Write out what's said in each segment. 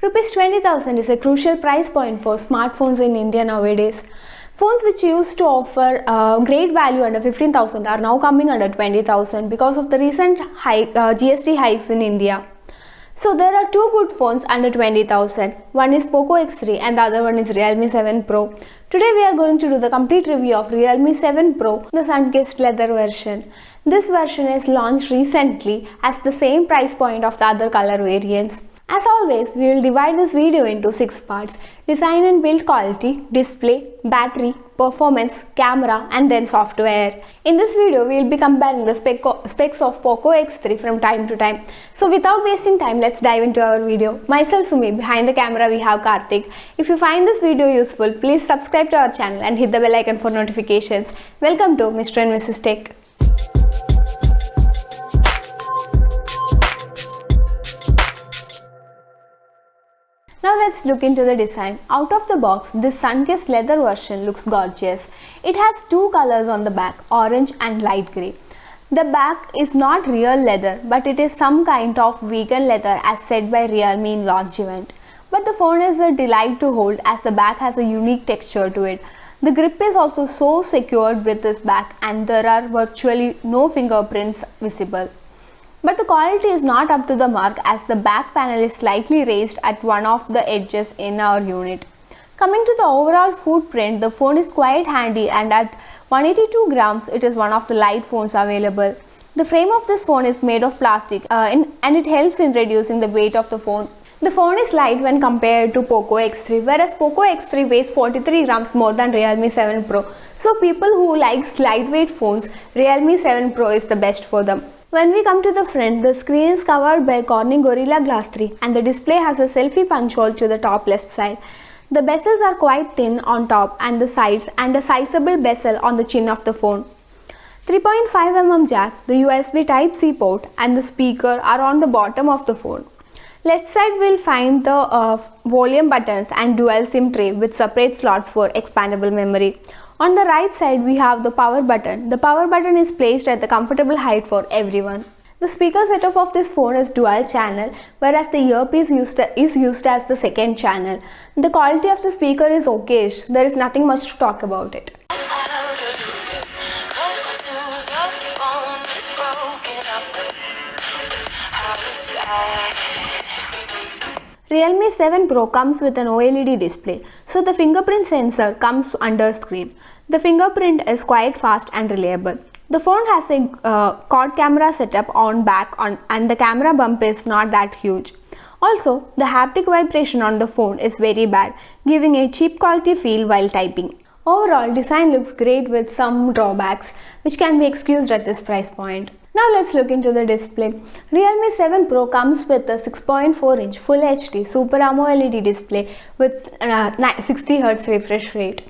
Rupees 20,000 is a crucial price point for smartphones in India nowadays. Phones which used to offer great value under 15,000 are now coming under 20,000 because of the recent GST hikes in India. So there are two good phones under 20,000. One is Poco X3 and the other one is Realme 7 Pro. Today we are going to do the complete review of Realme 7 Pro, the Sunkissed Leather version. This version is launched recently as the same price point of the other color variants. As always, we will divide this video into 6 parts: design and build quality, display, battery, performance, camera and then software. In this video, we will be comparing the specs of Poco X3 from time to time. So without wasting time, let's dive into our video. Myself Sumi, behind the camera we have Karthik. If you find this video useful, please subscribe to our channel and hit the bell icon for notifications. Welcome to Mr. and Mrs. Tech. Now let's look into the design. Out of the box, this Sunkissed Leather version looks gorgeous. It has two colors on the back, orange and light grey. The back is not real leather, but it is some kind of vegan leather as said by Realme in launch event. But the phone is a delight to hold as the back has a unique texture to it. The grip is also so secured with this back and there are virtually no fingerprints visible. But the quality is not up to the mark as the back panel is slightly raised at one of the edges in our unit. Coming to the overall footprint, the phone is quite handy and at 182 grams it is one of the light phones available. The frame of this phone is made of plastic and it helps in reducing the weight of the phone. The phone is light when compared to Poco X3, whereas Poco X3 weighs 43 grams more than Realme 7 Pro. So people who like lightweight phones, Realme 7 Pro is the best for them. When we come to the front, the screen is covered by Corning Gorilla Glass 3 and the display has a selfie punch hole to the top left side. The bezels are quite thin on top and the sides and a sizable bezel on the chin of the phone. 3.5mm jack, the USB Type-C port and the speaker are on the bottom of the phone. Left side will find the volume buttons and dual SIM tray with separate slots for expandable memory. On the right side we have the power button. The power button is placed at the comfortable height for everyone. The speaker setup of this phone is dual channel, whereas the earpiece is used as the second channel. The quality of the speaker is okayish. There is nothing much to talk about it. Realme 7 Pro comes with an OLED display, so the fingerprint sensor comes under screen. The fingerprint is quite fast and reliable. The phone has a quad camera setup on back and the camera bump is not that huge. Also, the haptic vibration on the phone is very bad, giving a cheap quality feel while typing. Overall, design looks great with some drawbacks, which can be excused at this price point. Now let's look into the display. Realme 7 Pro comes with a 6.4-inch Full HD Super AMOLED display with 60Hz refresh rate.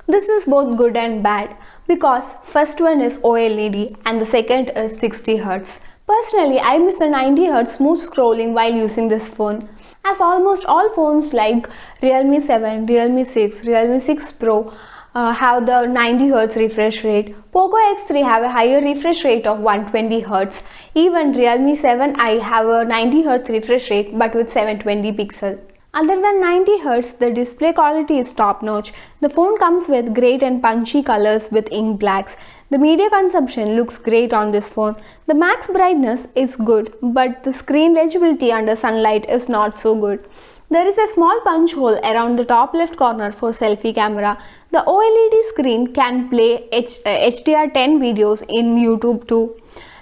This is both good and bad because first one is OLED and the second is 60Hz. Personally, I miss the 90Hz smooth scrolling while using this phone. As almost all phones like Realme 7, Realme 6, Realme 6 Pro have the 90Hz refresh rate. Poco X3 have a higher refresh rate of 120Hz. Even Realme 7i have a 90Hz refresh rate but with 720 pixel. Other than 90Hz, the display quality is top notch. The phone comes with great and punchy colors with ink blacks. The media consumption looks great on this phone. The max brightness is good, but the screen legibility under sunlight is not so good. There is a small punch hole around the top left corner for selfie camera. The OLED screen can play HDR10 videos in YouTube too.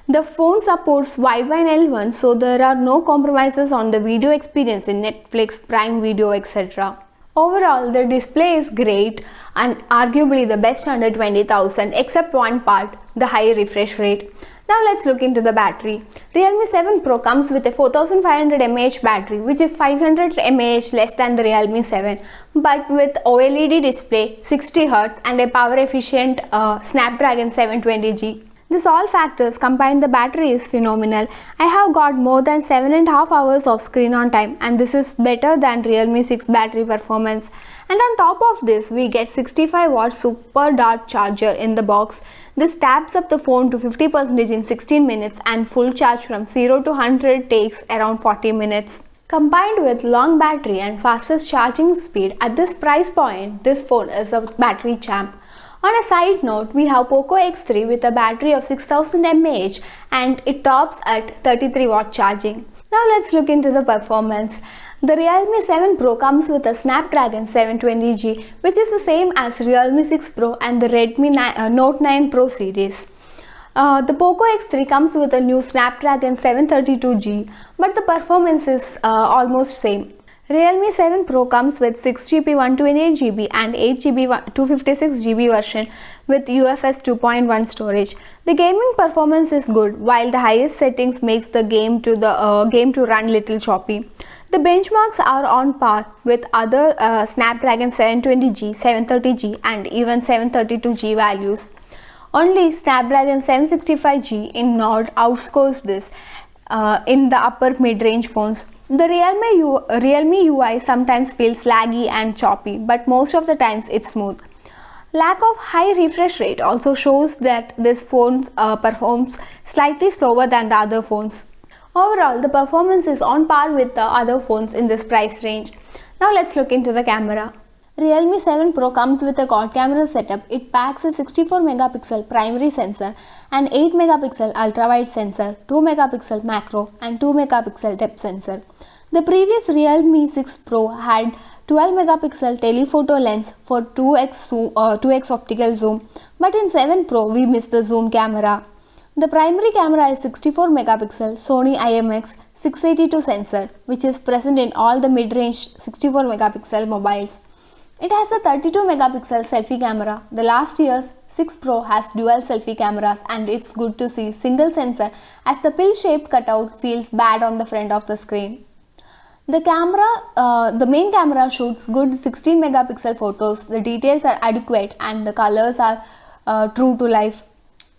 The phone supports wideband L1, so there are no compromises on the video experience in Netflix, Prime Video, etc. Overall, the display is great and arguably the best under 20,000 except one part, the high refresh rate. Now let's look into the battery. Realme 7 Pro comes with a 4500 mAh battery, which is 500 mAh less than the Realme 7, but with OLED display, 60Hz and a power efficient Snapdragon 720G. This all factors combined, the battery is phenomenal. I have got more than 7.5 hours of screen on time and this is better than Realme 6 battery performance. And on top of this, we get 65-watt super dart charger in the box. This taps up the phone to 50% in 16 minutes and full charge from 0 to 100 takes around 40 minutes. Combined with long battery and fastest charging speed at this price point, this phone is a battery champ. On a side note, we have Poco X3 with a battery of 6000 mAh and it tops at 33 watt charging. Now let's look into the performance. The Realme 7 Pro comes with a Snapdragon 720G, which is the same as Realme 6 Pro and the Redmi Note 9 Pro series. The Poco X3 comes with a new Snapdragon 732G, but the performance is almost same. Realme 7 Pro comes with 6GB 128GB and 8GB 256GB version with UFS 2.1 storage. The gaming performance is good, while the highest settings makes the game to run little choppy. The benchmarks are on par with other Snapdragon 720G, 730G and even 732G values. Only Snapdragon 765G in Nord outscores this in the upper mid-range phones. The Realme UI sometimes feels laggy and choppy, but most of the times it's smooth. Lack of high refresh rate also shows that this phone performs slightly slower than the other phones. Overall, the performance is on par with the other phones in this price range. Now let's look into the camera. Realme 7 Pro comes with a quad camera setup. It packs a 64 megapixel primary sensor, an 8 megapixel ultra-wide sensor, 2 megapixel macro and 2 megapixel depth sensor. The previous Realme 6 Pro had 12 megapixel telephoto lens for 2x optical zoom, but in 7 Pro we missed the zoom camera. The primary camera is 64 megapixel Sony IMX 682 sensor, which is present in all the mid-range 64 megapixel mobiles. It has a 32 megapixel selfie camera. The last year's 6 Pro has dual selfie cameras and it's good to see single sensor as the pill-shaped cutout feels bad on the front of the screen. The main camera shoots good 16 megapixel photos. The details are adequate and the colors are true to life.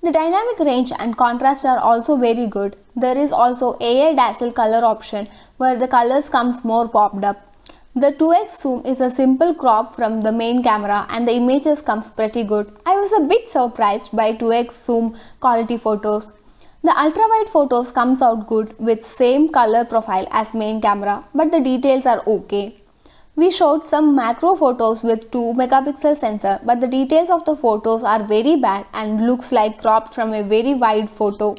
The dynamic range and contrast are also very good. There is also AI dazzle color option where the colors comes more popped up. The 2x zoom is a simple crop from the main camera and the images comes pretty good. I was a bit surprised by 2x zoom quality photos. The ultra-wide photos comes out good with same color profile as main camera, but the details are okay. We showed some macro photos with 2 megapixel sensor, but the details of the photos are very bad and looks like cropped from a very wide photo.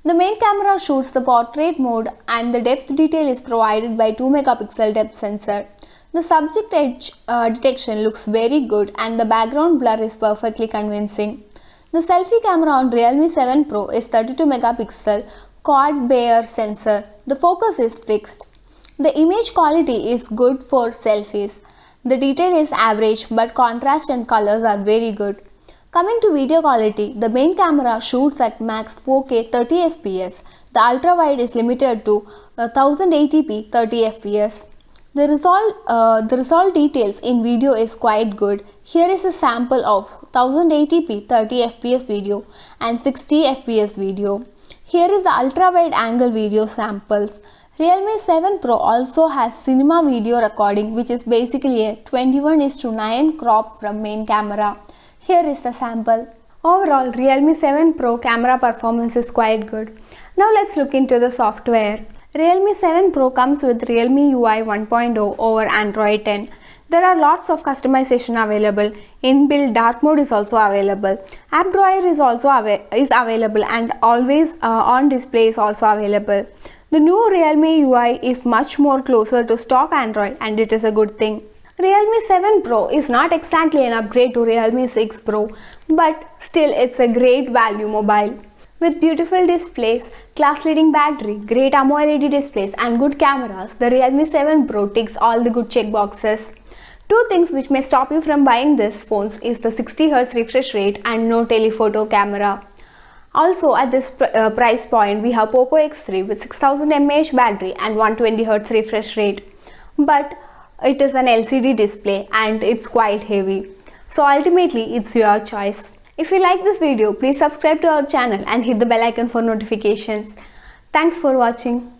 The main camera shoots the portrait mode and the depth detail is provided by 2 megapixel depth sensor. The subject edge detection looks very good and the background blur is perfectly convincing. The selfie camera on Realme 7 Pro is 32 megapixel quad Bayer sensor. The focus is fixed. The image quality is good for selfies. The detail is average but contrast and colors are very good. Coming to video quality, the main camera shoots at max 4K 30 fps. The ultra wide is limited to 1080p 30 fps. The result details in video is quite good. Here is a sample of 1080p 30 fps video and 60 fps video. Here is the ultra wide angle video samples. Realme 7 Pro also has cinema video recording, which is basically a 21:9 crop from main camera. Here is the sample. Overall, Realme 7 Pro camera performance is quite good. Now let's look into the software. Realme 7 Pro comes with Realme UI 1.0 over Android 10. There are lots of customization available. Inbuilt dark mode is also available. App drawer is also available and always on display is also available. The new Realme UI is much more closer to stock Android and it is a good thing. Realme 7 Pro is not exactly an upgrade to Realme 6 Pro, but still it's a great value mobile. With beautiful displays, class-leading battery, great AMOLED displays and good cameras, the Realme 7 Pro ticks all the good check boxes. Two things which may stop you from buying this phone is the 60Hz refresh rate and no telephoto camera. Also at this price point, we have Poco X3 with 6000 mAh battery and 120Hz refresh rate. But it is an LCD display and it's quite heavy. So ultimately, it's your choice. If you like this video, please subscribe to our channel and hit the bell icon for notifications. Thanks for watching.